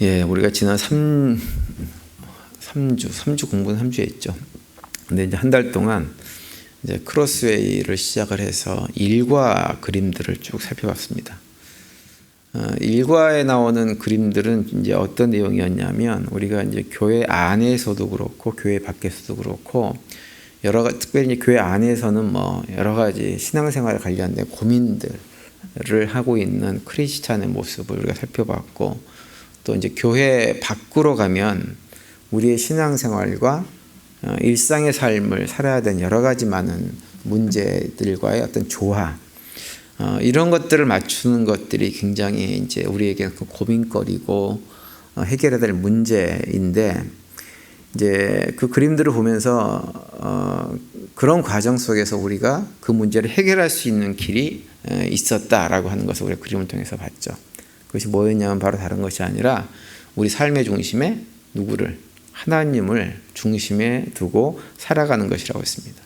예, 우리가 지난 3주 공부는 3주 했죠. 근데 이제 한 달 동안 이제 크로스웨이를 시작을 해서 일과 그림들을 쭉 살펴봤습니다. 일과에 나오는 그림들은 이제 어떤 내용이었냐면, 우리가 이제 교회 안에서도 그렇고 교회 밖에서도 그렇고 특별히 교회 안에서는 여러 가지 신앙생활에 관련된 고민들을 하고 있는 크리스찬의 모습을 우리가 살펴봤고, 또 이제 교회 밖으로 가면 우리의 신앙생활과 일상의 삶을 살아야 되는 여러 가지 많은 문제들과의 어떤 조화, 이런 것들을 맞추는 것들이 굉장히 이제 우리에게 고민거리고 해결해야 될 문제인데, 이제 그 그림들을 보면서 그런 과정 속에서 우리가 그 문제를 해결할 수 있는 길이 있었다라고 하는 것을 우리가 그림을 통해서 봤죠. 그것이 뭐였냐면 바로 다른 것이 아니라 우리 삶의 중심에 누구를, 하나님을 중심에 두고 살아가는 것이라고 했습니다.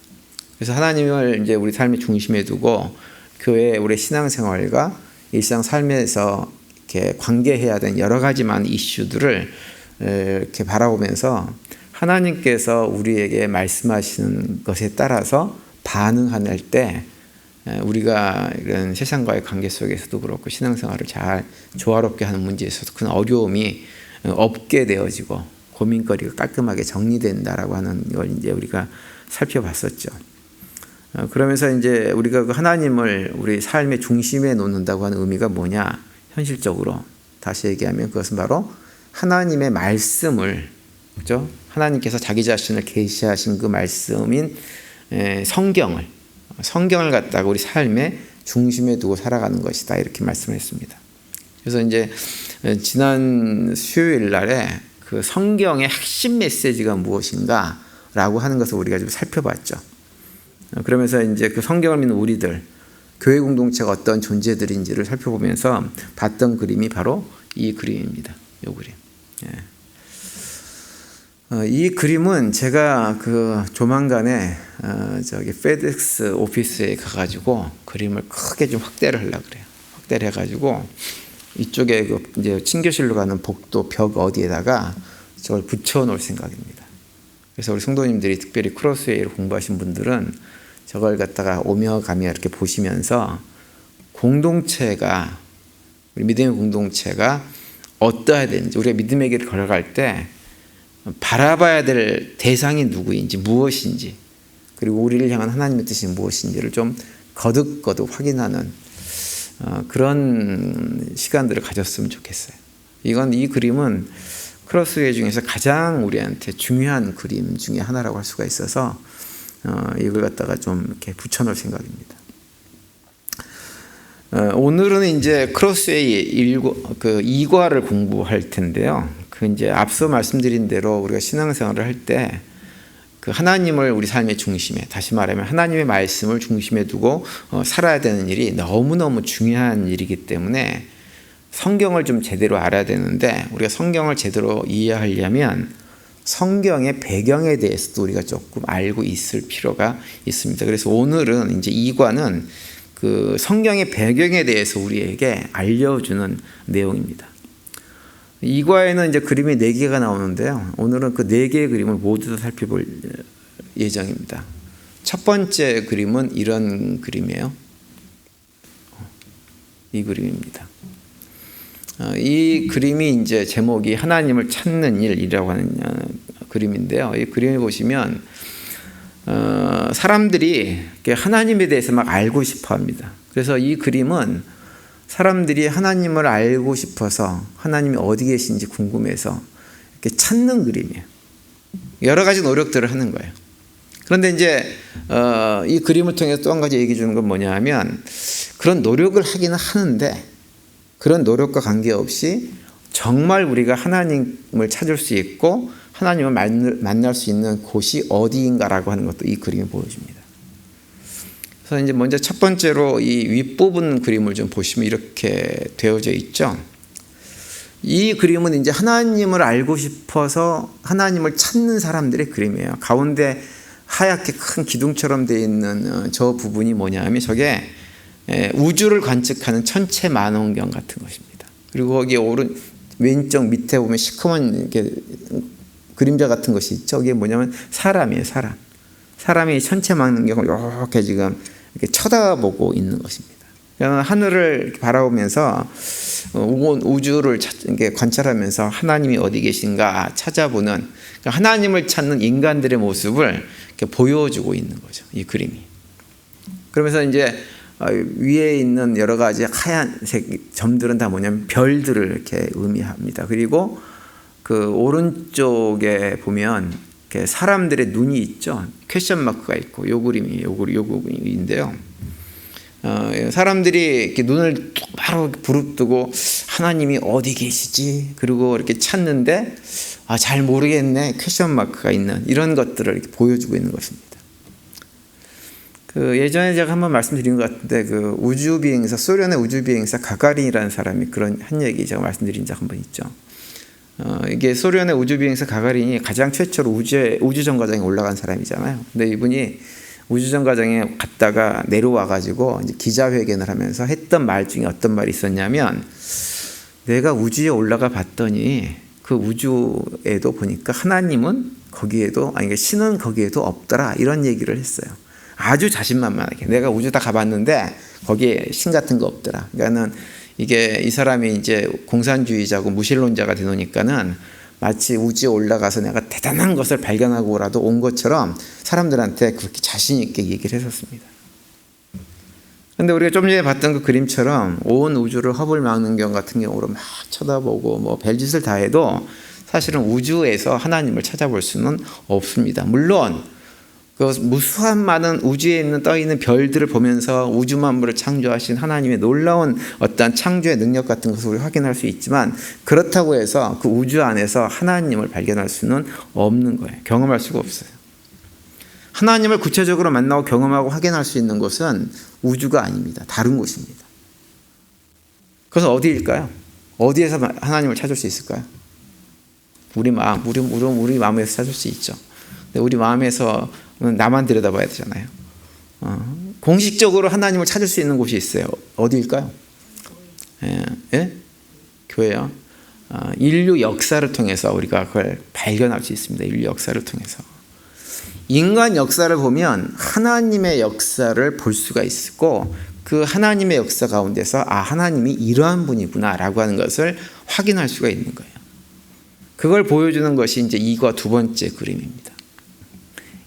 그래서 하나님을 이제 우리 삶의 중심에 두고 교회 우리 신앙생활과 일상 삶에서 이렇게 관계해야 되는 여러 가지만 이슈들을 이렇게 바라보면서 하나님께서 우리에게 말씀하시는 것에 따라서 반응할 때 우리가 이런 세상과의 관계 속에서도 그렇고 신앙생활을 잘 조화롭게 하는 문제에 있어서 큰 어려움이 없게 되어지고 고민거리가 깔끔하게 정리된다라고 하는 걸 이제 우리가 살펴봤었죠. 그러면서 이제 우리가 그 하나님을 우리 삶의 중심에 놓는다고 하는 의미가 뭐냐? 현실적으로 다시 얘기하면 그것은 바로 하나님의 말씀을, 그죠? 하나님께서 자기 자신을 계시하신 그 말씀인 성경을 갖다가 우리 삶의 중심에 두고 살아가는 것이다, 이렇게 말씀을 했습니다. 그래서 이제 지난 수요일 날에 그 성경의 핵심 메시지가 무엇인가라고 하는 것을 우리가 좀 살펴봤죠. 그러면서 이제 그 성경을 믿는 우리들, 교회 공동체가 어떤 존재들인지를 살펴보면서 봤던 그림이 바로 이 그림입니다. 이 그림. 이 그림은 제가 그 조만간에 페덱스 오피스에 가가지고 그림을 크게 좀 확대를 하려고 그래요. 확대를 해가지고 이쪽에 그 이제 친교실로 가는 복도 벽 어디에다가 저걸 붙여놓을 생각입니다. 그래서 우리 성도님들이 특별히 크로스웨이를 공부하신 분들은 저걸 갖다가 오며 가며 이렇게 보시면서 공동체가, 우리 믿음의 공동체가 어떠해야 되는지, 우리가 믿음의 길을 걸어갈 때 바라봐야 될 대상이 누구인지, 무엇인지, 그리고 우리를 향한 하나님의 뜻이 무엇인지를 좀 거듭거듭 확인하는 그런 시간들을 가졌으면 좋겠어요. 이 그림은 크로스웨이 중에서 가장 우리한테 중요한 그림 중에 하나라고 할 수가 있어서 이걸 갖다가 좀 이렇게 붙여놓을 생각입니다. 오늘은 이제 크로스웨이 2과를 공부할 텐데요. 그 이제 앞서 말씀드린 대로 우리가 신앙생활을 할 때 그 하나님을 우리 삶의 중심에, 다시 말하면 하나님의 말씀을 중심에 두고 살아야 되는 일이 너무너무 중요한 일이기 때문에 성경을 좀 제대로 알아야 되는데, 우리가 성경을 제대로 이해하려면 성경의 배경에 대해서도 우리가 조금 알고 있을 필요가 있습니다. 그래서 오늘은 이제 2과는 그 성경의 배경에 대해서 우리에게 알려주는 내용입니다. 2과에는 이제 그림이 4개가 나오는데요. 오늘은 그 4개의 그림을 모두 다 살펴볼 예정입니다. 첫 번째 그림은 이런 그림이에요. 이 그림입니다. 이 그림이 이제 제목이 하나님을 찾는 일이라고 하는 그림인데요. 이 그림을 보시면 사람들이 하나님에 대해서 막 알고 싶어 합니다. 그래서 이 그림은 사람들이 하나님을 알고 싶어서, 하나님이 어디 계신지 궁금해서 이렇게 찾는 그림이에요. 여러 가지 노력들을 하는 거예요. 그런데 이제 이 그림을 통해서 또 한 가지 얘기해 주는 건 뭐냐 하면, 그런 노력을 하기는 하는데 그런 노력과 관계없이 정말 우리가 하나님을 찾을 수 있고 하나님을 만날 수 있는 곳이 어디인가라고 하는 것도 이 그림이 보여줍니다. 그래서 이제 먼저 첫 번째로 이 윗부분 그림을 좀 보시면 이렇게 되어져 있죠. 이 그림은 이제 하나님을 알고 싶어서 하나님을 찾는 사람들의 그림이에요. 가운데 하얗게 큰 기둥처럼 되어 있는 저 부분이 뭐냐 하면 저게 우주를 관측하는 천체 만원경 같은 것입니다. 그리고 거기에 왼쪽 밑에 보면 시커먼 이렇게 그림자 같은 것이 있죠. 이게 뭐냐면 사람이에요, 사람. 사람이 천체 망원경을 이렇게 지금 이렇게 쳐다보고 있는 것입니다. 그러니까 하늘을 바라보면서 우주를 이렇게 관찰하면서 하나님이 어디 계신가 찾아보는, 그러니까 하나님을 찾는 인간들의 모습을 이렇게 보여주고 있는 거죠, 이 그림이. 그러면서 이제 위에 있는 여러 가지 하얀색 점들은 다 뭐냐면 별들을 이렇게 의미합니다. 그리고 그 오른쪽에 보면 이렇게 사람들의 눈이 있죠. 퀘션 마크가 있고 요 그림인데요. 사람들이 이렇게 눈을 똑바로 부릅뜨고 하나님이 어디 계시지? 그리고 이렇게 찾는데 잘 모르겠네. 퀘션 마크가 있는 이런 것들을 이렇게 보여주고 있는 것입니다. 그 예전에 제가 한번 말씀드린 것 같은데 그 우주비행사, 소련의 우주비행사 가가린이라는 사람이 그런 한 얘기 제가 말씀드린 적 한번 있죠. 이게 소련의 우주비행사 가가린이 가장 최초로 우주정거장에 올라간 사람이잖아요. 근데 이분이 우주정거장에 갔다가 내려와가지고 이제 기자회견을 하면서 했던 말 중에 어떤 말이 있었냐면, 내가 우주에 올라가 봤더니 그 우주에도 보니까 하나님은 거기에도, 아니 신은 거기에도 없더라, 이런 얘기를 했어요. 아주 자신만만하게 내가 우주 다 가봤는데 거기에 신 같은 거 없더라. 그러니까는 이게 이 사람이 이제 공산주의자고 무신론자가 되놓으니까는 마치 우주에 올라가서 내가 대단한 것을 발견하고라도 온 것처럼 사람들한테 그렇게 자신 있게 얘기를 했었습니다. 그런데 우리가 좀 전에 봤던 그 그림처럼 온 우주를 허블 망원경 같은 경우로 막 쳐다보고 뭐 별짓을 다 해도 사실은 우주에서 하나님을 찾아볼 수는 없습니다. 물론 그 무수한 많은 우주에 있는 떠 있는 별들을 보면서 우주 만물을 창조하신 하나님의 놀라운 어떤 창조의 능력 같은 것을 우리 확인할 수 있지만, 그렇다고 해서 그 우주 안에서 하나님을 발견할 수는 없는 거예요. 경험할 수가 없어요. 하나님을 구체적으로 만나고 경험하고 확인할 수 있는 곳은 우주가 아닙니다. 다른 곳입니다. 그래서 어디일까요? 어디에서 하나님을 찾을 수 있을까요? 우리 마음에서 찾을 수 있죠. 근데 우리 마음에서 나만 들여다봐야 되잖아요. 공식적으로 하나님을 찾을 수 있는 곳이 있어요. 어디일까요? 예? 교회요. 인류 역사를 통해서 우리가 그걸 발견할 수 있습니다. 인류 역사를 통해서. 인간 역사를 보면 하나님의 역사를 볼 수가 있고, 그 하나님의 역사 가운데서 하나님이 이러한 분이구나 라고 하는 것을 확인할 수가 있는 거예요. 그걸 보여주는 것이 이제 이거 두 번째 그림입니다.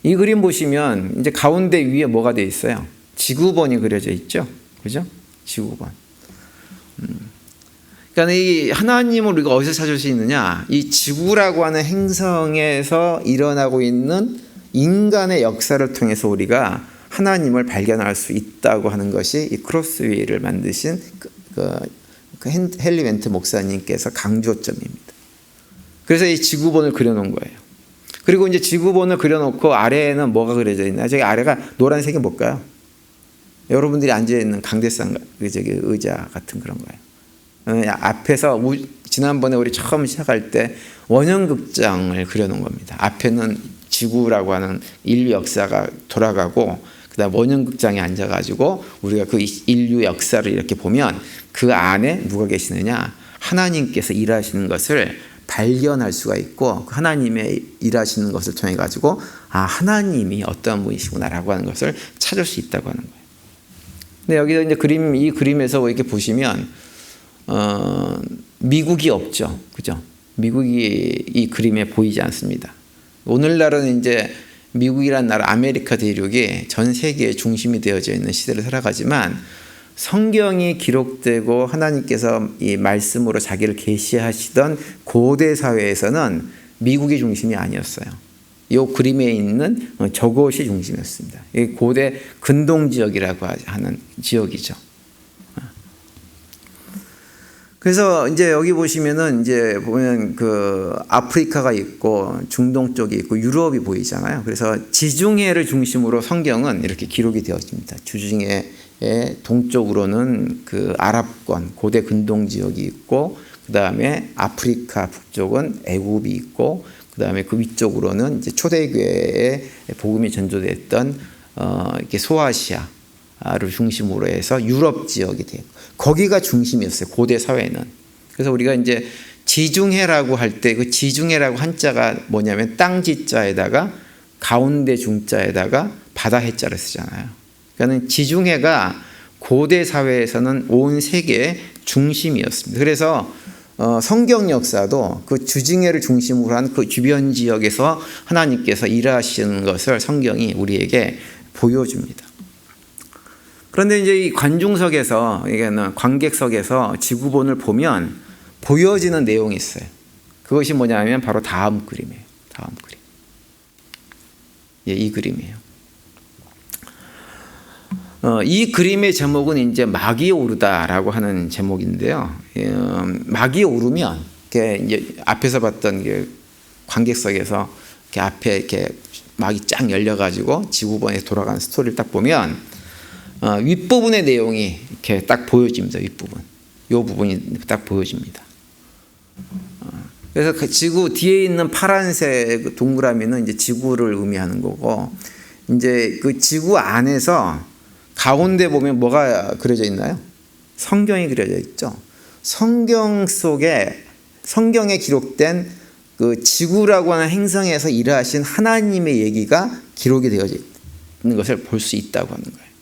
이 그림 보시면 이제 가운데 위에 뭐가 되어 있어요? 지구본이 그려져 있죠. 그죠? 지구본. 그러니까 이 하나님을 우리가 어디서 찾을 수 있느냐? 이 지구라고 하는 행성에서 일어나고 있는 인간의 역사를 통해서 우리가 하나님을 발견할 수 있다고 하는 것이 이 크로스웨이를 만드신 헨리 웬트 목사님께서 강조점입니다. 그래서 이 지구본을 그려놓은 거예요. 그리고 이제 지구본을 그려놓고 아래에는 뭐가 그려져 있나? 저기 아래가 노란색이 뭘까요? 여러분들이 앉아있는 강대상 의자 같은 그런 거예요. 앞에서 지난번에 우리 처음 시작할 때 원형극장을 그려놓은 겁니다. 앞에는 지구라고 하는 인류 역사가 돌아가고, 그다음 원형극장에 앉아가지고 우리가 그 인류 역사를 이렇게 보면 그 안에 누가 계시느냐? 하나님께서 일하시는 것을 발견할 수가 있고, 하나님의 일하시는 것을 통해 가지고 하나님이 어떠한 분이시구나라고 하는 것을 찾을 수 있다고 하는 거예요. 근데 여기서 이제 이 그림에서 이렇게 보시면 미국이 없죠, 그죠? 미국이 이 그림에 보이지 않습니다. 오늘날은 이제 미국이란 나라, 아메리카 대륙이 전 세계의 중심이 되어져 있는 시대를 살아가지만, 성경이 기록되고 하나님께서 이 말씀으로 자기를 계시하시던 고대 사회에서는 미국이 중심이 아니었어요. 이 그림에 있는 저곳이 중심이었습니다. 이 고대 근동 지역이라고 하는 지역이죠. 그래서 이제 여기 보시면은 이제 보면 그 아프리카가 있고 중동 쪽이 있고 유럽이 보이잖아요. 그래서 지중해를 중심으로 성경은 이렇게 기록이 되었습니다. 지중해의 동쪽으로는 그 아랍권 고대 근동 지역이 있고, 그 다음에 아프리카 북쪽은 애굽이 있고, 그 다음에 그 위쪽으로는 이제 초대교회의 복음이 전조됐던 이렇게 소아시아를 중심으로 해서 유럽 지역이 돼요. 거기가 중심이었어요, 고대 사회는. 그래서 우리가 이제 지중해라고 할 때 그 지중해라고 한자가 뭐냐면 땅지자에다가 가운데 중자에다가 바다 해자를 쓰잖아요. 그러니까 지중해가 고대 사회에서는 온 세계의 중심이었습니다. 그래서 성경 역사도 그 지중해를 중심으로 한 그 주변 지역에서 하나님께서 일하시는 것을 성경이 우리에게 보여줍니다. 그런데 이제 이 관중석에서, 이게는 관객석에서 지구본을 보면 보여지는 내용이 있어요. 그것이 뭐냐면 바로 다음 그림이에요. 다음 그림. 예, 이 그림이에요. 이 그림의 제목은 이제 막이 오르다라고 하는 제목인데요. 막이 오르면 이제 앞에서 봤던 게 관객석에서 이렇게 앞에 이렇게 막이 쫙 열려가지고 지구본에 돌아가는 스토리를 딱 보면 윗부분의 내용이 이렇게 딱 보여집니다. 윗부분, 이 부분이 딱 보여집니다. 그래서 그 지구 뒤에 있는 파란색 동그라미는 이제 지구를 의미하는 거고, 이제 그 지구 안에서 가운데 보면 뭐가 그려져 있나요? 성경이 그려져 있죠. 성경 속에, 성경에 기록된 그 지구라고 하는 행성에서 일하신 하나님의 얘기가 기록이 되어져 있는 것을 볼 수 있다고 하는 거예요.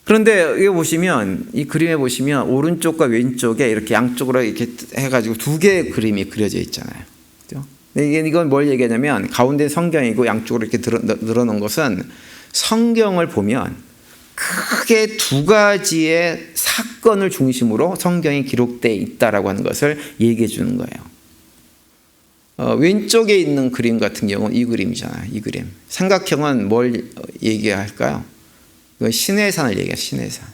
그런데 여기 보시면, 이 그림에 보시면 오른쪽과 왼쪽에 이렇게 양쪽으로 이렇게 해가지고 두 개의 그림이 그려져 있잖아요. 그죠? 이건 뭘 얘기하냐면 가운데 성경이고 양쪽으로 이렇게 늘어놓은 것은 성경을 보면 크게 두 가지의 사건을 중심으로 성경이 기록되어 있다라고 하는 것을 얘기해 주는 거예요. 왼쪽에 있는 그림 같은 경우는 이 그림이잖아요. 이 그림. 삼각형은 뭘 얘기할까요? 시내산을 얘기해요. 시내산.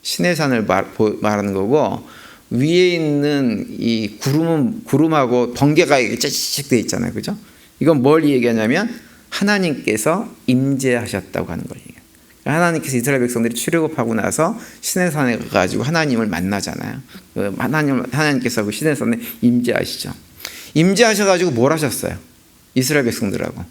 시내산을 말하는 거고, 위에 있는 이 구름하고 번개가 쫙쫙 되어 있잖아요. 그죠? 이건 뭘 얘기하냐면 하나님께서 임재하셨다고 하는 거예요. 하나님께서 이스라엘 백성들이 출애굽하고 나서 시내산에 가가지고 하나님을 만나잖아요. 하나님께서 그 시내산에 임재하시죠. 임재하셔가지고 뭘 하셨어요? 이스라엘 백성들하고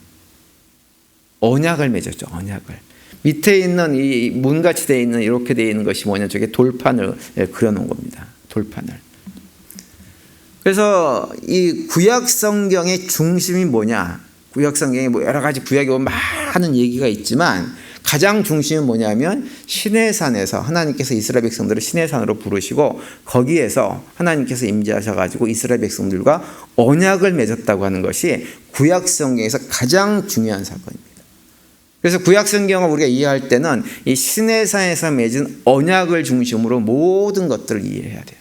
언약을 맺었죠. 언약을. 밑에 있는 이 문같이 되어 있는, 이렇게 되어 있는 것이 뭐냐, 저게 돌판을 그려놓은 겁니다. 돌판을. 그래서 이 구약 성경의 중심이 뭐냐? 구약 성경에 뭐 여러 가지 구약에 보면 많은 얘기가 있지만 가장 중심은 뭐냐면 시내산에서 하나님께서 이스라엘 백성들을 시내산으로 부르시고 거기에서 하나님께서 임재하셔가지고 이스라엘 백성들과 언약을 맺었다고 하는 것이 구약 성경에서 가장 중요한 사건입니다. 그래서 구약 성경을 우리가 이해할 때는 이 시내산에서 맺은 언약을 중심으로 모든 것들을 이해해야 돼요.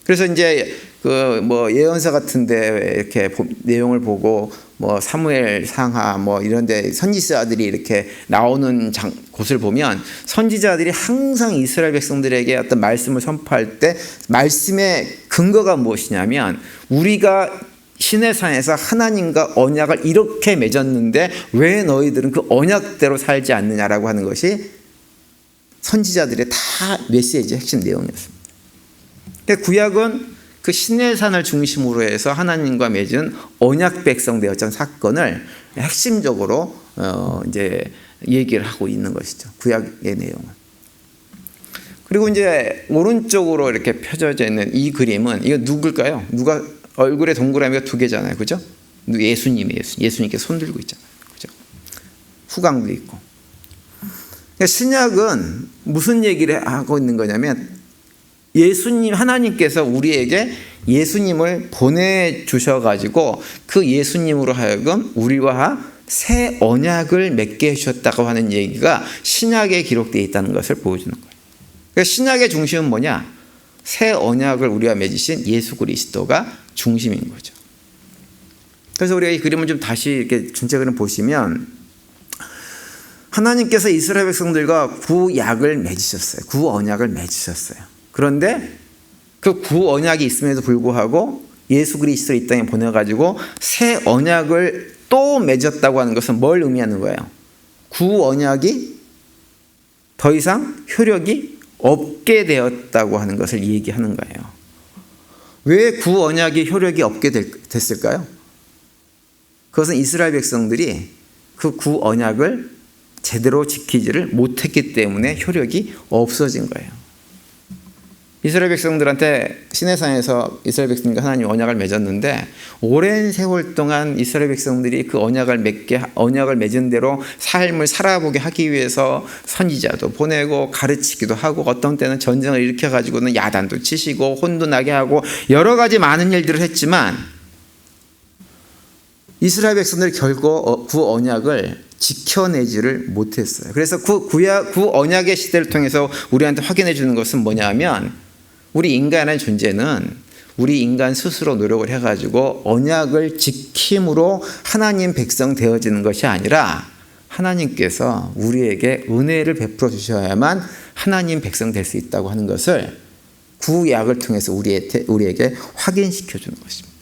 그래서 이제 그 뭐 예언서 같은데 이렇게 내용을 보고 뭐 사무엘 상하 뭐 이런데 선지자들이 이렇게 나오는 곳을 보면 선지자들이 항상 이스라엘 백성들에게 어떤 말씀을 선포할 때 말씀의 근거가 무엇이냐면, 우리가 시내산에서 하나님과 언약을 이렇게 맺었는데 왜 너희들은 그 언약대로 살지 않느냐라고 하는 것이 선지자들의 다 메시지의 핵심 내용이었습니다. 구약은 그 시내산을 중심으로 해서 하나님과 맺은 언약 백성 되었던 사건을 핵심적으로 이제 얘기를 하고 있는 것이죠. 구약의 내용은. 그리고 이제 오른쪽으로 이렇게 펴져져 있는 이 그림은, 이거 누굴까요? 누가 얼굴에 동그라미가 두 개잖아요. 그죠? 예수님이에요. 예수님께 손 들고 있잖아요. 그죠? 후광도 있고. 그러니까 신약은 무슨 얘기를 하고 있는 거냐면, 예수님, 하나님께서 우리에게 예수님을 보내주셔가지고 그 예수님으로 하여금 우리와 새 언약을 맺게 해주셨다고 하는 얘기가 신약에 기록되어 있다는 것을 보여주는 거예요. 그러니까 신약의 중심은 뭐냐? 새 언약을 우리와 맺으신 예수 그리스도가 중심인 거죠. 그래서 우리가 이 그림을 좀 다시 이렇게 전체 그림 보시면, 하나님께서 이스라엘 백성들과 구약을 맺으셨어요. 구언약을 맺으셨어요. 그런데 그 구언약이 있음에도 불구하고 예수 그리스도를 이 땅에 보내가지고 새 언약을 또 맺었다고 하는 것은 뭘 의미하는 거예요? 구언약이 더 이상 효력이 없게 되었다고 하는 것을 얘기하는 거예요. 왜 구언약이 효력이 없게 됐을까요? 그것은 이스라엘 백성들이 그 구언약을 제대로 지키지를 못했기 때문에 효력이 없어진 거예요. 이스라엘 백성들한테 시내산에서 이스라엘 백성들과 하나님 언약을 맺었는데 오랜 세월 동안 이스라엘 백성들이 그 언약을 맺은 대로 삶을 살아보게 하기 위해서 선지자도 보내고 가르치기도 하고 어떤 때는 전쟁을 일으켜가지고는 야단도 치시고 혼도 나게 하고 여러 가지 많은 일들을 했지만 이스라엘 백성들이 결국 그 언약을 지켜내지를 못했어요. 그래서 그 언약의 시대를 통해서 우리한테 확인해 주는 것은 뭐냐면 우리 인간의 존재는 우리 인간 스스로 노력을 해가지고 언약을 지킴으로 하나님 백성 되어지는 것이 아니라 하나님께서 우리에게 은혜를 베풀어 주셔야만 하나님 백성 될 수 있다고 하는 것을 구약을 통해서 우리에게 확인시켜 주는 것입니다.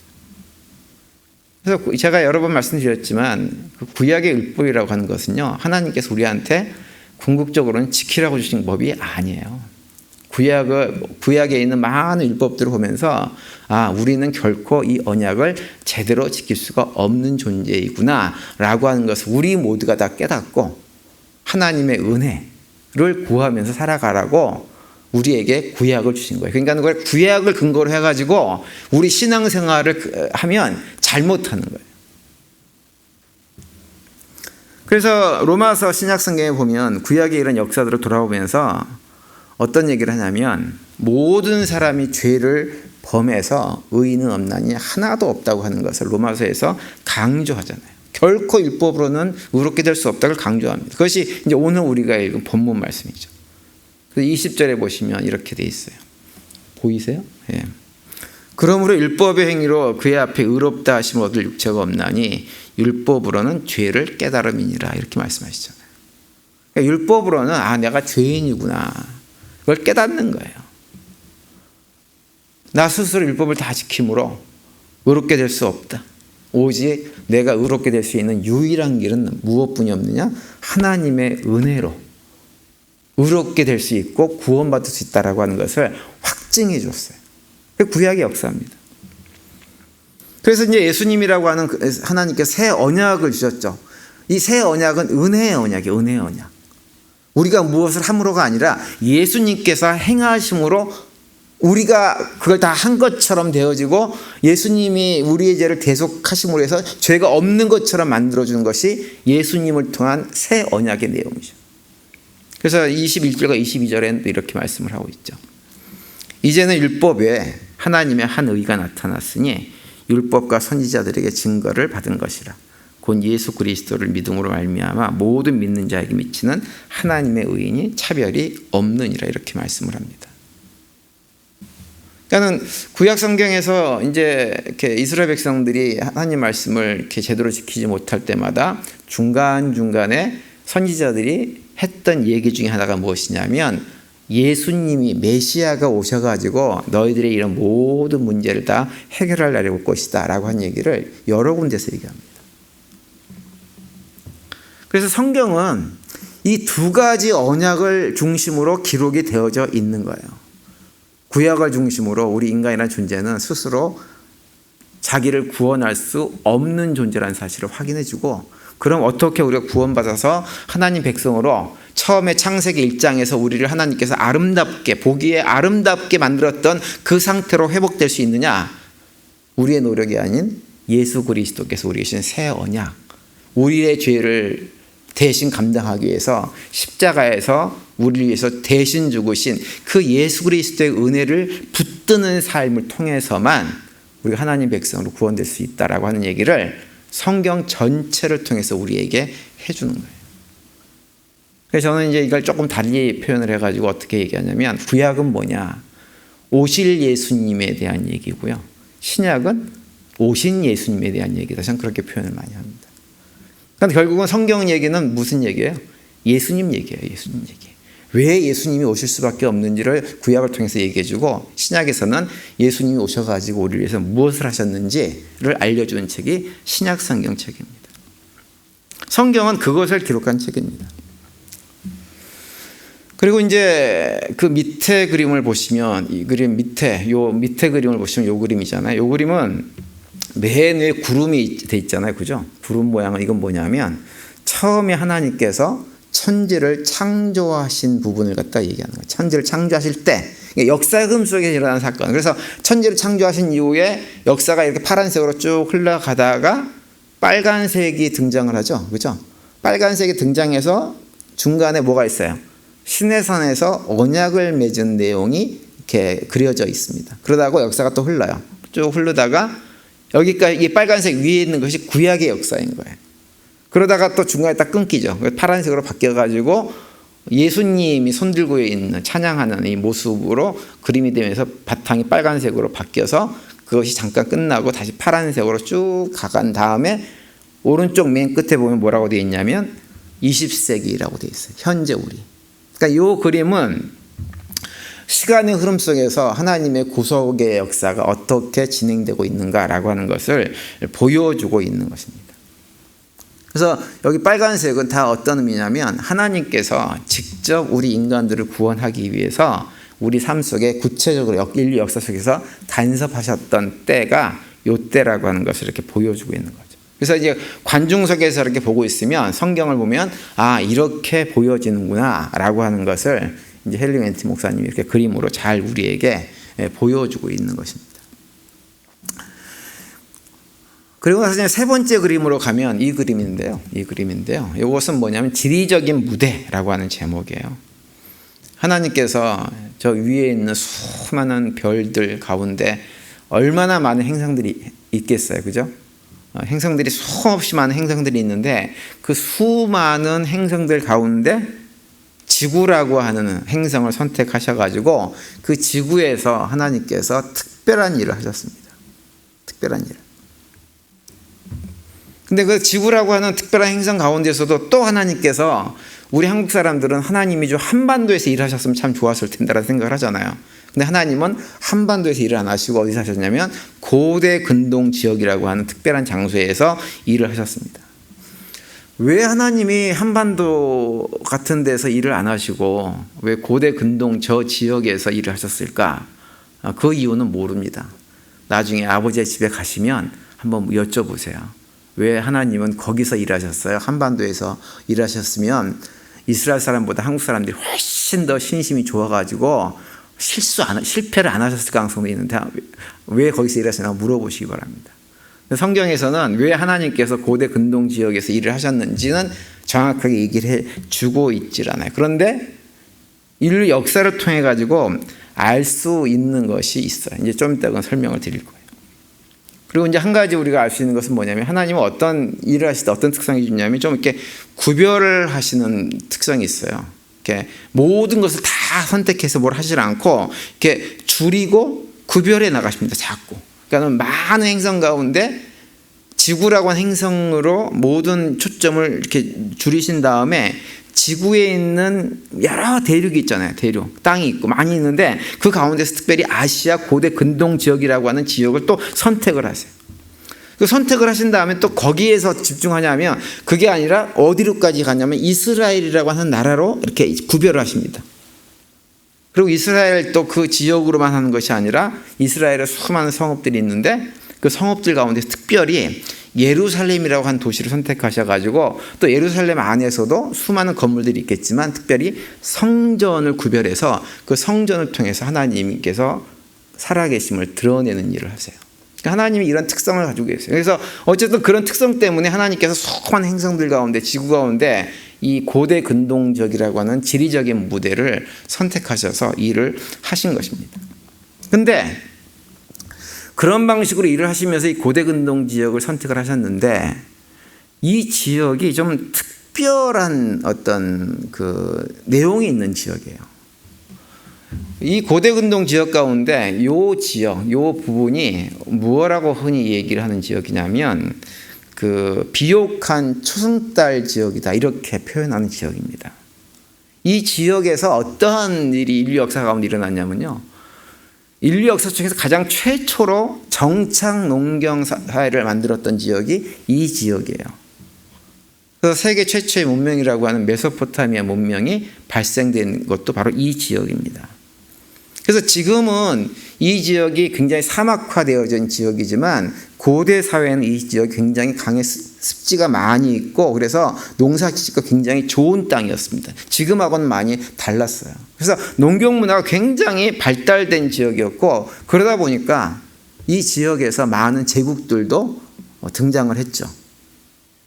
그래서 제가 여러 번 말씀드렸지만 그 구약의 율법이라고 하는 것은요, 하나님께서 우리한테 궁극적으로는 지키라고 주신 법이 아니에요. 구약에 있는 많은 율법들을 보면서 우리는 결코 이 언약을 제대로 지킬 수가 없는 존재이구나 라고 하는 것을 우리 모두가 다 깨닫고 하나님의 은혜를 구하면서 살아가라고 우리에게 구약을 주신 거예요. 그러니까 그걸 구약을 근거로 해가지고 우리 신앙생활을 하면 잘못하는 거예요. 그래서 로마서 신약성경에 보면 구약의 이런 역사들을 돌아보면서 어떤 얘기를 하냐면 모든 사람이 죄를 범해서 의인은 없나니 하나도 없다고 하는 것을 로마서에서 강조하잖아요. 결코 율법으로는 의롭게 될 수 없다고 강조합니다. 그것이 이제 오늘 우리가 읽은 본문 말씀이죠. 20절에 보시면 이렇게 돼 있어요. 보이세요? 예. 그러므로 율법의 행위로 그의 앞에 의롭다 하심을 얻을 육체가 없나니 율법으로는 죄를 깨달음이니라 이렇게 말씀하시잖아요. 그러니까 율법으로는 내가 죄인이구나 그걸 깨닫는 거예요. 나 스스로 율법을 다 지킴으로 의롭게 될 수 없다. 오직 내가 의롭게 될 수 있는 유일한 길은 무엇뿐이 없느냐? 하나님의 은혜로 의롭게 될 수 있고 구원받을 수 있다라고 하는 것을 확증해 줬어요. 구약의 역사입니다. 그래서 이제 예수님이라고 하는 하나님께서 새 언약을 주셨죠. 이 새 언약은 은혜의 언약이에요. 은혜의 언약. 우리가 무엇을 함으로가 아니라 예수님께서 행하심으로 우리가 그걸 다 한 것처럼 되어지고 예수님이 우리의 죄를 대속하심으로 해서 죄가 없는 것처럼 만들어주는 것이 예수님을 통한 새 언약의 내용이죠. 그래서 21절과 22절에는 이렇게 말씀을 하고 있죠. 이제는 율법에 하나님의 한 의가 나타났으니 율법과 선지자들에게 증거를 받은 것이라. 곧 예수 그리스도를 믿음으로 말미암아 모든 믿는 자에게 미치는 하나님의 의인이 차별이 없느니라 이렇게 말씀을 합니다. 그러니까는 구약 성경에서 이제 이렇게 이스라엘 백성들이 하나님 말씀을 이렇게 제대로 지키지 못할 때마다 중간중간에 선지자들이 했던 얘기 중에 하나가 무엇이냐면 예수님이 메시아가 오셔가지고 너희들의 이런 모든 문제를 다 해결할 날이 올 것이다 라고 한 얘기를 여러 군데서 얘기합니다. 그래서 성경은 이 두 가지 언약을 중심으로 기록이 되어져 있는 거예요. 구약을 중심으로 우리 인간이라는 존재는 스스로 자기를 구원할 수 없는 존재라는 사실을 확인해주고 그럼 어떻게 우리가 구원받아서 하나님 백성으로 처음에 창세기 1장에서 우리를 하나님께서 아름답게 보기에 아름답게 만들었던 그 상태로 회복될 수 있느냐? 우리의 노력이 아닌 예수 그리스도께서 우리에게 주신 새 언약, 우리의 죄를 대신 감당하기 위해서 십자가에서 우리를 위해서 대신 죽으신 그 예수 그리스도의 은혜를 붙드는 삶을 통해서만 우리가 하나님 백성으로 구원될 수 있다라고 하는 얘기를 성경 전체를 통해서 우리에게 해주는 거예요. 그래서 저는 이제 이걸 조금 달리 표현을 해가지고 어떻게 얘기하냐면 구약은 뭐냐? 오실 예수님에 대한 얘기고요. 신약은 오신 예수님에 대한 얘기다. 저는 그렇게 표현을 많이 합니다. 그런데 결국은 성경 얘기는 무슨 얘기예요? 예수님 얘기예요. 예수님 얘기. 왜 예수님이 오실 수밖에 없는지를 구약을 통해서 얘기해주고 신약에서는 예수님이 오셔가지고 우리를 위해서 무엇을 하셨는지를 알려주는 책이 신약 성경 책입니다. 성경은 그것을 기록한 책입니다. 그리고 이제 그 밑에 그림을 보시면 이 그림 밑에 그림을 보시면 요 그림이잖아요. 요 그림은 맨 위에 구름이 돼 있잖아요. 그죠? 구름 모양은 이건 뭐냐면 처음에 하나님께서 천지를 창조하신 부분을 갖다 얘기하는 거예요. 천지를 창조하실 때 그러니까 역사 흐름 속에 일어난 사건. 그래서 천지를 창조하신 이후에 역사가 이렇게 파란색으로 쭉 흘러가다가 빨간색이 등장을 하죠. 그렇죠? 빨간색이 등장해서 중간에 뭐가 있어요? 시내산에서 언약을 맺은 내용이 이렇게 그려져 있습니다. 그러다가 역사가 또 흘러요. 쭉 흐르다가 여기까지 이 빨간색 위에 있는 것이 구약의 역사인 거예요. 그러다가 또 중간에 딱 끊기죠. 파란색으로 바뀌어가지고 예수님이 손들고 있는 찬양하는 이 모습으로 그림이 되면서 바탕이 빨간색으로 바뀌어서 그것이 잠깐 끝나고 다시 파란색으로 쭉 가간 다음에 오른쪽 맨 끝에 보면 뭐라고 되어 있냐면 20세기라고 되어 있어요. 현재 우리. 그러니까 이 그림은 시간의 흐름 속에서 하나님의 구속의 역사가 어떻게 진행되고 있는가라고 하는 것을 보여주고 있는 것입니다. 그래서 여기 빨간색은 다 어떤 의미냐면 하나님께서 직접 우리 인간들을 구원하기 위해서 우리 삶 속에 구체적으로 인류 역사 속에서 간섭하셨던 때가 요 때라고 하는 것을 이렇게 보여주고 있는 거죠. 그래서 이제 관중석에서 이렇게 보고 있으면 성경을 보면 아 이렇게 보여지는구나 라고 하는 것을 이제 헨리 웬트 목사님이 이렇게 그림으로 잘 우리에게 보여주고 있는 것입니다. 그리고 나서 세 번째 그림으로 가면 이 그림인데요. 이것은 뭐냐면 지리적인 무대라고 하는 제목이에요. 하나님께서 저 위에 있는 수많은 별들 가운데 얼마나 많은 행성들이 있겠어요. 그죠? 행성들이 수없이 많은 행성들이 있는데 그 수많은 행성들 가운데 지구라고 하는 행성을 선택하셔가지고 그 지구에서 하나님께서 특별한 일을 하셨습니다. 특별한 일. 근데 그 지구라고 하는 특별한 행성 가운데서도 또 하나님께서 우리 한국 사람들은 하나님이 좀 한반도에서 일하셨으면 참 좋았을 텐데라는 생각을 하잖아요. 근데 하나님은 한반도에서 일을 안 하시고 어디서 하셨냐면 고대 근동 지역이라고 하는 특별한 장소에서 일을 하셨습니다. 왜 하나님이 한반도 같은 데서 일을 안 하시고 왜 고대 근동 저 지역에서 일을 하셨을까? 그 이유는 모릅니다. 나중에 아버지의 집에 가시면 한번 여쭤보세요. 왜 하나님은 거기서 일하셨어요? 한반도에서 일하셨으면 이스라엘 사람보다 한국 사람들이 훨씬 더 신심이 좋아가지고 실패를 안 하셨을 가능성도 있는데 왜 거기서 일하시나 물어보시기 바랍니다. 성경에서는 왜 하나님께서 고대 근동 지역에서 일을 하셨는지는 정확하게 얘기를 해주고 있질 않아요. 그런데 인류 역사를 통해 가지고 알 수 있는 것이 있어요. 이제 좀 이따가 설명을 드릴 거예요. 그리고 이제 한 가지 우리가 알 수 있는 것은 뭐냐면 하나님은 어떤 일을 하실 때 어떤 특성이 있냐면 좀 이렇게 구별을 하시는 특성이 있어요. 이렇게 모든 것을 다 선택해서 뭘 하지 않고 이렇게 줄이고 구별해 나가십니다. 자꾸. 그러니까 많은 행성 가운데 지구라고 하는 행성으로 모든 초점을 이렇게 줄이신 다음에 지구에 있는 여러 대륙이 있잖아요. 대륙, 땅이 있고 많이 있는데 그 가운데서 특별히 아시아 고대 근동 지역이라고 하는 지역을 또 선택을 하세요. 그 선택을 하신 다음에 또 거기에서 집중하냐면 그게 아니라 어디로까지 가냐면 이스라엘이라고 하는 나라로 이렇게 구별을 하십니다. 그리고 이스라엘 또 그 지역으로만 하는 것이 아니라 이스라엘에 수많은 성읍들이 있는데 그 성읍들 가운데 특별히 예루살렘이라고 한 도시를 선택하셔가지고 또 예루살렘 안에서도 수많은 건물들이 있겠지만 특별히 성전을 구별해서 그 성전을 통해서 하나님께서 살아계심을 드러내는 일을 하세요. 하나님이 이런 특성을 가지고 계세요. 그래서 어쨌든 그런 특성 때문에 하나님께서 수많은 행성들 가운데 지구 가운데 이 고대 근동적이라고 하는 지리적인 무대를 선택하셔서 일을 하신 것입니다. 근데 그런 방식으로 일을 하시면서 이 고대 근동 지역을 선택을 하셨는데 이 지역이 좀 특별한 어떤 그 내용이 있는 지역이에요. 이 고대 근동 지역 가운데 요 지역, 요 부분이 뭐라고 흔히 얘기를 하는 지역이냐면 그 비옥한 초승달 지역이다 이렇게 표현하는 지역입니다. 이 지역에서 어떤 일이 인류 역사 가운데 일어났냐면요. 인류 역사 중에서 가장 최초로 정착 농경 사회를 만들었던 지역이 이 지역이에요. 그래서 세계 최초의 문명이라고 하는 메소포타미아 문명이 발생된 것도 바로 이 지역입니다. 그래서 지금은 이 지역이 굉장히 사막화되어진 지역이지만 고대 사회는 이 지역이 굉장히 강의 습지가 많이 있고 그래서 농사짓기가 굉장히 좋은 땅이었습니다. 지금하고는 많이 달랐어요. 그래서 농경 문화가 굉장히 발달된 지역이었고 그러다 보니까 이 지역에서 많은 제국들도 등장을 했죠.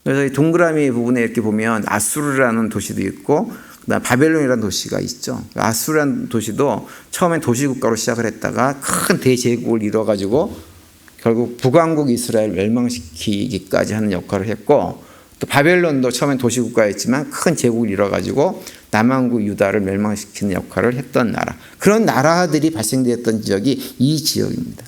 그래서 이 동그라미 부분에 이렇게 보면 아수르라는 도시도 있고 그다음 바벨론이라는 도시가 있죠. 아수르라는 도시도 처음엔 도시국가로 시작을 했다가 큰 대제국을 이뤄가지고 결국 북왕국 이스라엘 멸망시키기까지 하는 역할을 했고 또 바벨론도 처음엔 도시국가였지만 큰 제국을 이뤄가지고 남왕국 유다를 멸망시키는 역할을 했던 나라. 그런 나라들이 발생되었던 지역이 이 지역입니다.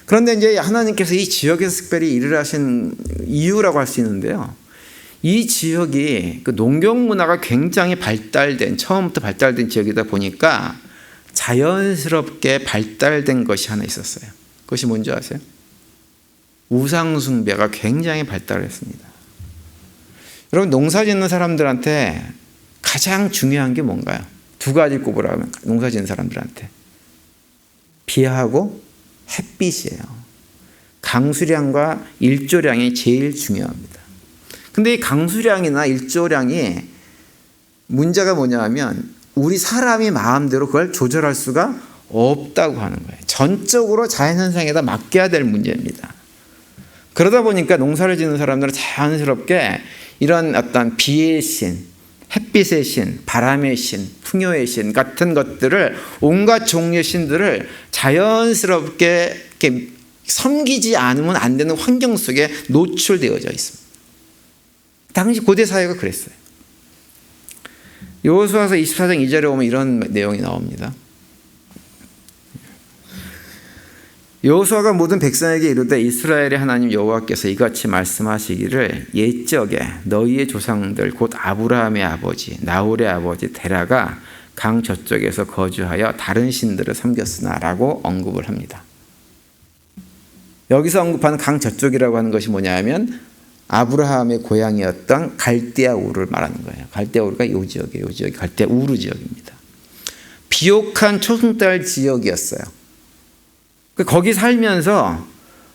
그런데 이제 하나님께서 이 지역에서 특별히 일을 하신 이유라고 할 수 있는데요. 이 지역이 그 농경 문화가 굉장히 처음부터 발달된 지역이다 보니까 자연스럽게 발달된 것이 하나 있었어요. 그것이 뭔지 아세요? 우상숭배가 굉장히 발달했습니다. 여러분, 농사 짓는 사람들한테 가장 중요한 게 뭔가요? 두 가지 꼽으라면 농사 짓는 사람들한테. 비하고 햇빛이에요. 강수량과 일조량이 제일 중요합니다. 근데 이 강수량이나 일조량이 문제가 뭐냐 하면 우리 사람이 마음대로 그걸 조절할 수가 없다고 하는 거예요. 전적으로 자연현상에다 맡겨야 될 문제입니다. 그러다 보니까 농사를 짓는 사람들은 자연스럽게 이런 어떤 비의 신, 햇빛의 신, 바람의 신, 풍요의 신 같은 것들을 온갖 종류의 신들을 자연스럽게 이렇게 섬기지 않으면 안 되는 환경 속에 노출되어져 있습니다. 당시 고대 사회가 그랬어요. 여호수아서 24장 2절에 보면 이런 내용이 나옵니다. 여호수아가 모든 백성에게 이르되 이스라엘의 하나님 여호와께서 이같이 말씀하시기를 옛적에 너희의 조상들 곧 아브라함의 아버지 나홀의 아버지 데라가 강 저쪽에서 거주하여 다른 신들을 섬겼으나 라고 언급을 합니다. 여기서 언급하는 강 저쪽이라고 하는 것이 뭐냐면 아브라함의 고향이었던 갈대아 우르를 말하는 거예요. 갈대아 우르가 이 지역이에요. 이 지역이 갈대아 우르 지역입니다. 비옥한 초승달 지역이었어요. 거기 살면서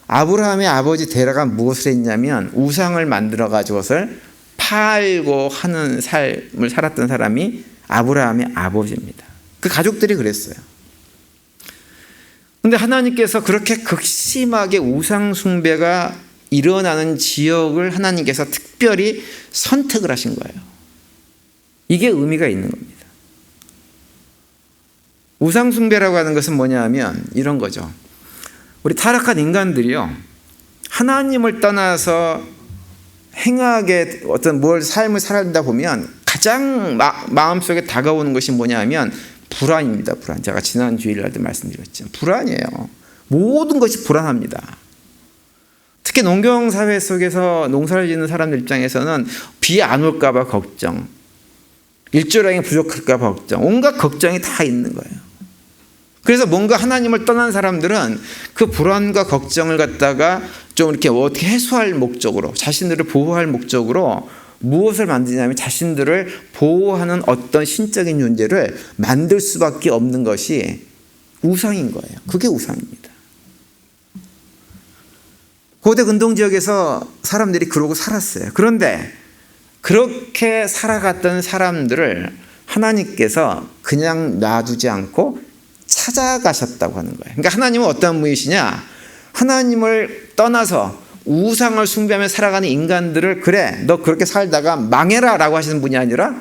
아브라함의 아버지 데라가 무엇을 했냐면 우상을 만들어 가지고 그것을 팔고 하는 삶을 살았던 사람이 아브라함의 아버지입니다. 그 가족들이 그랬어요. 그런데 하나님께서 그렇게 극심하게 우상 숭배가 일어나는 지역을 하나님께서 특별히 선택을 하신 거예요. 이게 의미가 있는 겁니다. 우상 숭배라고 하는 것은 뭐냐 하면 이런 거죠. 우리 타락한 인간들이요, 하나님을 떠나서 행하게 어떤 삶을 살다 보면 가장 마음속에 다가오는 것이 뭐냐 하면 불안입니다. 불안. 제가 지난 주일날도 말씀드렸죠. 불안이에요. 모든 것이 불안합니다. 특히 농경사회 속에서 농사를 짓는 사람들 입장에서는 비 안 올까 봐 걱정, 일조량이 부족할까 봐 걱정, 온갖 걱정이 다 있는 거예요. 그래서 뭔가 하나님을 떠난 사람들은 그 불안과 걱정을 갖다가 좀 이렇게 어떻게 해소할 목적으로, 자신들을 보호할 목적으로 무엇을 만드냐면 자신들을 보호하는 어떤 신적인 존재를 만들 수밖에 없는 것이 우상인 거예요. 그게 우상입니다. 고대 근동 지역에서 사람들이 그러고 살았어요. 그런데 그렇게 살아갔던 사람들을 하나님께서 그냥 놔두지 않고 찾아가셨다고 하는 거예요. 그러니까 하나님은 어떤 분이시냐? 하나님을 떠나서 우상을 숭배하며 살아가는 인간들을 그래, 너 그렇게 살다가 망해라 라고 하시는 분이 아니라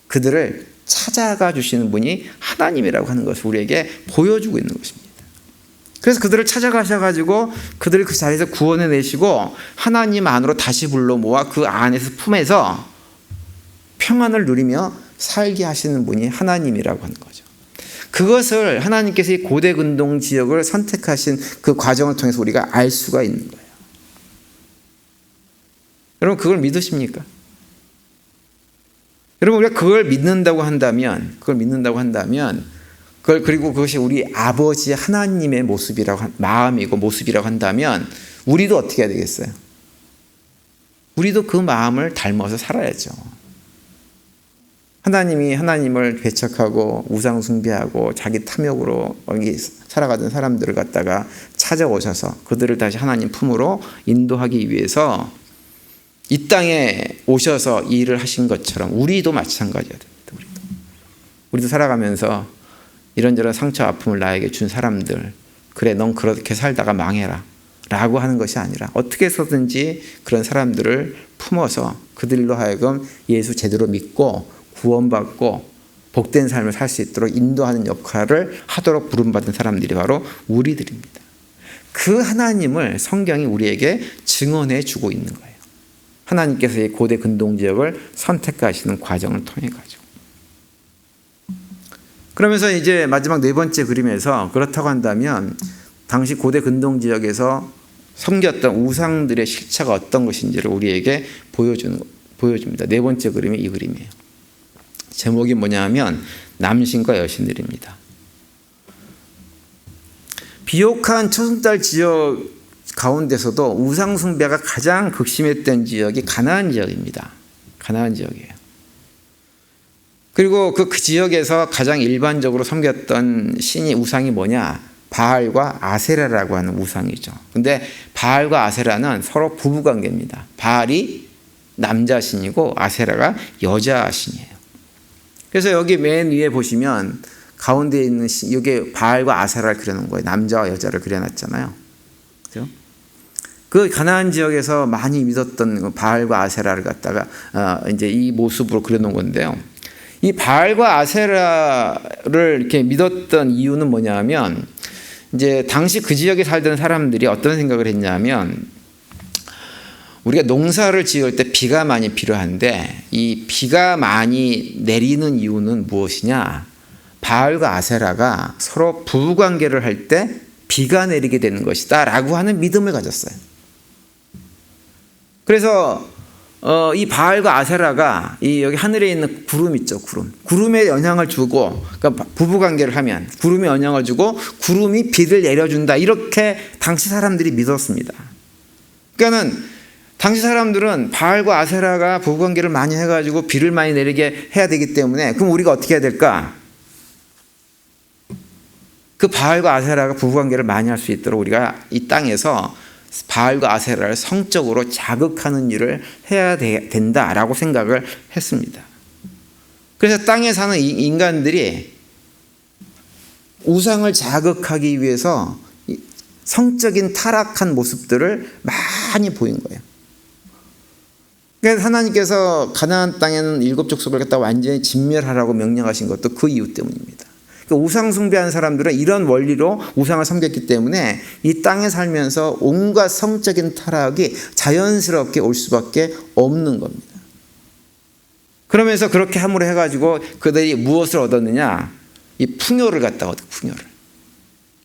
그들을 찾아가 주시는 분이 하나님이라고 하는 것을 우리에게 보여주고 있는 것입니다. 그래서 그들을 찾아가셔가지고 그들을 그 자리에서 구원해내시고 하나님 안으로 다시 불러 모아 그 안에서 품에서 평안을 누리며 살게 하시는 분이 하나님이라고 하는 거죠. 그것을 하나님께서 이 고대 근동 지역을 선택하신 그 과정을 통해서 우리가 알 수가 있는 거예요. 여러분, 그걸 믿으십니까? 여러분, 우리가 그걸 믿는다고 한다면 그리고 그것이 우리 아버지 하나님의 마음이고 모습이라고 한다면 우리도 어떻게 해야 되겠어요? 우리도 그 마음을 닮아서 살아야죠. 하나님이 하나님을 배척하고 우상 숭배하고 자기 탐욕으로 여기 살아가던 사람들을 갖다가 찾아오셔서 그들을 다시 하나님 품으로 인도하기 위해서 이 땅에 오셔서 이 일을 하신 것처럼 우리도 마찬가지야 됩니다. 우리도 살아가면서 이런저런 상처 아픔을 나에게 준 사람들, 그래 넌 그렇게 살다가 망해라 라고 하는 것이 아니라 어떻게 해서든지 그런 사람들을 품어서 그들로 하여금 예수 제대로 믿고 구원받고 복된 삶을 살 수 있도록 인도하는 역할을 하도록 부름받은 사람들이 바로 우리들입니다. 그 하나님을 성경이 우리에게 증언해 주고 있는 거예요. 하나님께서 이 고대 근동지역을 선택하시는 과정을 통해 가지고. 그러면서 이제 마지막 네 번째 그림에서 그렇다고 한다면 당시 고대 근동지역에서 섬겼던 우상들의 실체가 어떤 것인지를 우리에게 보여줍니다. 네 번째 그림이 이 그림이에요. 제목이 뭐냐면 남신과 여신들입니다. 비옥한 초승달 지역 가운데서도 우상 숭배가 가장 극심했던 지역이 가나안 지역입니다. 가나안 지역이에요. 그리고 그 지역에서 가장 일반적으로 섬겼던 신이 우상이 뭐냐? 바알과 아세라라고 하는 우상이죠. 근데 바알과 아세라는 서로 부부관계입니다. 바알이 남자 신이고 아세라가 여자 신이에요. 그래서 여기 맨 위에 보시면 가운데 있는 신, 여기 바알과 아세라를 그려놓은 거예요. 남자와 여자를 그려놨잖아요. 그죠? 그 가나안 지역에서 많이 믿었던 바알과 아세라를 갖다가 이제 이 모습으로 그려놓은 건데요. 이 바알과 아세라를 이렇게 믿었던 이유는 뭐냐면 이제 당시 그 지역에 살던 사람들이 어떤 생각을 했냐면 우리가 농사를 지을 때 비가 많이 필요한데 이 비가 많이 내리는 이유는 무엇이냐? 바알과 아세라가 서로 부부관계를 할 때 비가 내리게 되는 것이다 라고 하는 믿음을 가졌어요. 그래서 이 바알과 아세라가 이 여기 하늘에 있는 구름 있죠, 구름에 영향을 주고, 그러니까 부부관계를 하면 구름에 영향을 주고 구름이 비를 내려준다 이렇게 당시 사람들이 믿었습니다. 그러니까는 당시 사람들은 바알과 아세라가 부부관계를 많이 해가지고 비를 많이 내리게 해야 되기 때문에 그럼 우리가 어떻게 해야 될까? 그 바알과 아세라가 부부관계를 많이 할 수 있도록 우리가 이 땅에서 바알과 아세라를 성적으로 자극하는 일을 해야 된다라고 생각을 했습니다. 그래서 땅에 사는 인간들이 우상을 자극하기 위해서 성적인 타락한 모습들을 많이 보인 거예요. 그래서 하나님께서 가나안 땅에는 7족속을 갖다 완전히 진멸하라고 명령하신 것도 그 이유 때문입니다. 그러니까 우상 숭배한 사람들은 이런 원리로 우상을 섬겼기 때문에 이 땅에 살면서 온갖 성적인 타락이 자연스럽게 올 수밖에 없는 겁니다. 그러면서 그렇게 함으로 해가지고 그들이 무엇을 얻었느냐? 이 풍요를 갖다 얻어, 풍요를.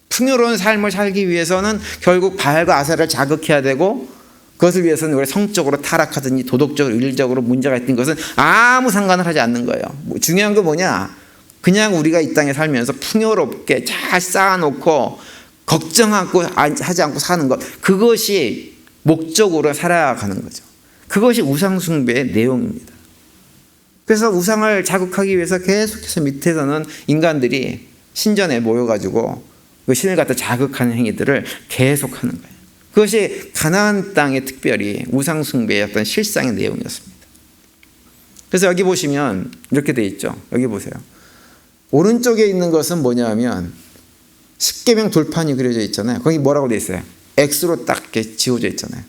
풍요로운 삶을 살기 위해서는 결국 바알과 아세라를 자극해야 되고 그것을 위해서는 우리가 성적으로 타락하든지 도덕적으로 윤리적으로 문제가 있던 것은 아무 상관을 하지 않는 거예요. 중요한 건 뭐냐? 그냥 우리가 이 땅에 살면서 풍요롭게 잘 쌓아놓고 걱정하고 하지 않고 사는 것, 그것이 목적으로 살아가는 거죠. 그것이 우상 숭배의 내용입니다. 그래서 우상을 자극하기 위해서 계속해서 밑에서는 인간들이 신전에 모여가지고 그 신을 갖다 자극하는 행위들을 계속하는 거예요. 그것이 가나안 땅의 특별히 우상 숭배의 어떤 실상의 내용이었습니다. 그래서 여기 보시면 이렇게 돼 있죠. 여기 보세요. 오른쪽에 있는 것은 뭐냐면 십계명 돌판이 그려져 있잖아요. 거기 뭐라고 돼 있어요? X로 딱 이렇게 지워져 있잖아요.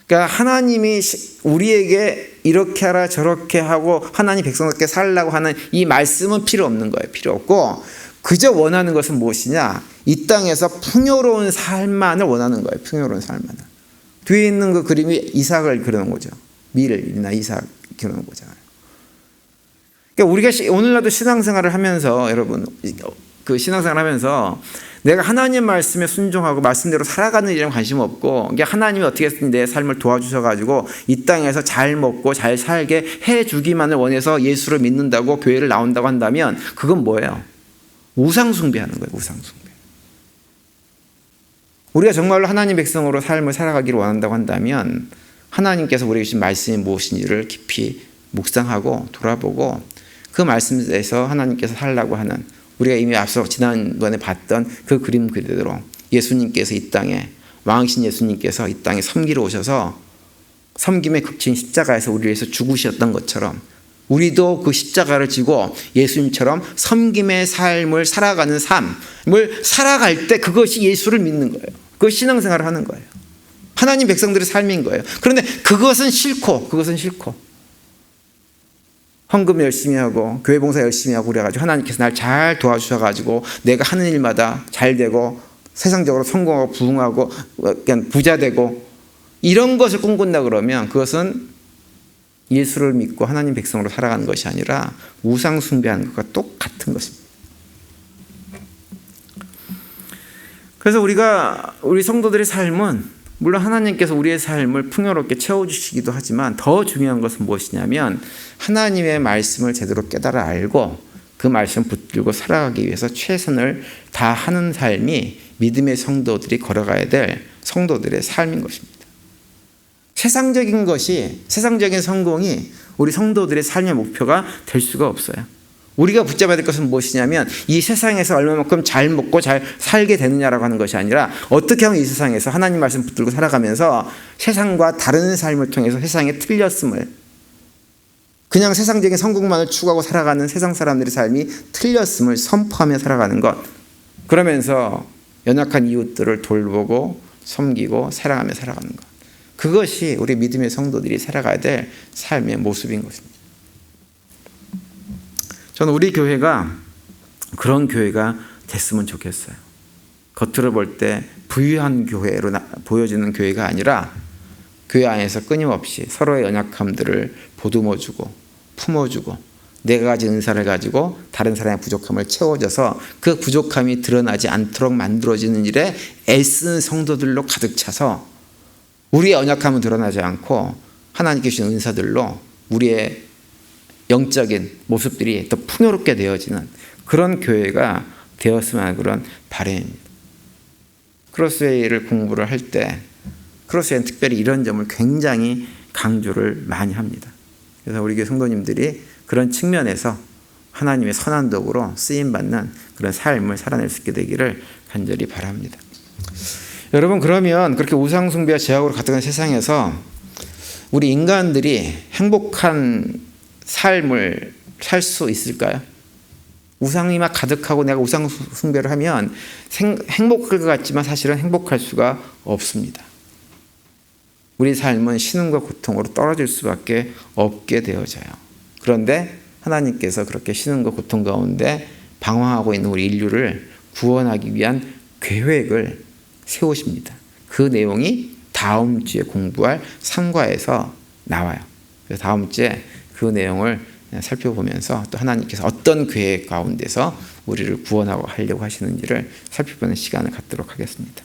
그러니까 하나님이 우리에게 이렇게 하라 저렇게 하고 하나님 백성답게 살라고 하는 이 말씀은 필요 없는 거예요. 필요 없고 그저 원하는 것은 무엇이냐? 이 땅에서 풍요로운 삶만을 원하는 거예요. 풍요로운 삶만을. 뒤에 있는 그 그림이 이삭을 그려놓은 거죠. 밀이나 이삭 그려놓은 거잖아요. 그러니까 우리가 오늘날도 신앙생활을 하면서 여러분 그 신앙생활을 하면서 내가 하나님 말씀에 순종하고 말씀대로 살아가는 일에는 관심 없고 하나님이 어떻게 해서 내 삶을 도와주셔가지고 이 땅에서 잘 먹고 잘 살게 해주기만을 원해서 예수를 믿는다고 교회를 나온다고 한다면 그건 뭐예요? 우상 숭배하는 거예요. 우상 숭배. 우리가 정말로 하나님 백성으로 삶을 살아가기를 원한다고 한다면 하나님께서 우리에게 주신 말씀이 무엇인지를 깊이 묵상하고 돌아보고 그 말씀에서 하나님께서 살라고 하는, 우리가 이미 앞서 지난번에 봤던 그 그림 그대로 예수님께서 이 땅에, 왕이신 예수님께서 이 땅에 섬기러 오셔서 섬김의 극진 십자가에서 우리를 위해서 죽으셨던 것처럼 우리도 그 십자가를 지고 예수님처럼 섬김의 삶을 살아가는 삶을 살아갈 때 그것이 예수를 믿는 거예요. 그것이 신앙생활을 하는 거예요. 하나님 백성들의 삶인 거예요. 그런데 그것은 싫고 헌금 열심히 하고 교회 봉사 열심히 하고 그래가지고 하나님께서 날 잘 도와주셔가지고 내가 하는 일마다 잘 되고 세상적으로 성공하고 부흥하고 부자 되고 이런 것을 꿈꾼다 그러면 그것은 예수를 믿고 하나님 백성으로 살아가는 것이 아니라 우상 숭배하는 것과 똑같은 것입니다. 그래서 우리 성도들의 삶은 물론 하나님께서 우리의 삶을 풍요롭게 채워주시기도 하지만 더 중요한 것은 무엇이냐면 하나님의 말씀을 제대로 깨달아 알고 그 말씀 붙들고 살아가기 위해서 최선을 다하는 삶이 믿음의 성도들이 걸어가야 될 성도들의 삶인 것입니다. 세상적인 성공이 우리 성도들의 삶의 목표가 될 수가 없어요. 우리가 붙잡아야 될 것은 무엇이냐면 이 세상에서 얼마만큼 잘 먹고 잘 살게 되느냐라고 하는 것이 아니라 어떻게 하면 이 세상에서 하나님 말씀 붙들고 살아가면서 세상과 다른 삶을 통해서 세상에 틀렸음을, 그냥 세상적인 성공만을 추구하고 살아가는 세상 사람들의 삶이 틀렸음을 선포하며 살아가는 것, 그러면서 연약한 이웃들을 돌보고 섬기고 사랑하며 살아가는 것, 그것이 우리 믿음의 성도들이 살아가야 될 삶의 모습인 것입니다. 저는 우리 교회가 그런 교회가 됐으면 좋겠어요. 겉으로 볼 때 부유한 교회로 보여지는 교회가 아니라 교회 안에서 끊임없이 서로의 연약함들을 보듬어주고 품어주고 내가 가진 은사를 가지고 다른 사람의 부족함을 채워줘서 그 부족함이 드러나지 않도록 만들어지는 일에 애쓰는 성도들로 가득 차서 우리의 연약함은 드러나지 않고 하나님께 주신 은사들로 우리의 영적인 모습들이 더 풍요롭게 되어지는 그런 교회가 되었으면 하는 그런 바람입니다. 크로스웨이를 공부를 할 때 크로스웨이는 특별히 이런 점을 굉장히 강조를 많이 합니다. 그래서 우리 교회 성도님들이 그런 측면에서 하나님의 선한 도구로 쓰임받는 그런 삶을 살아낼 수 있게 되기를 간절히 바랍니다. 여러분, 그러면 그렇게 우상 숭배와 죄악으로 가득한 세상에서 우리 인간들이 행복한 삶을 살 수 있을까요? 우상이 막 가득하고 내가 우상 숭배를 하면 행복할 것 같지만 사실은 행복할 수가 없습니다. 우리 삶은 신음과 고통으로 떨어질 수밖에 없게 되어져요. 그런데 하나님께서 그렇게 신음과 고통 가운데 방황하고 있는 우리 인류를 구원하기 위한 계획을 세우십니다. 그 내용이 다음 주에 공부할 3과에서 나와요. 그래서 다음 주에 그 내용을 살펴보면서 또 하나님께서 어떤 계획 가운데서 우리를 구원하고 하려고 하시는지를 살펴보는 시간을 갖도록 하겠습니다.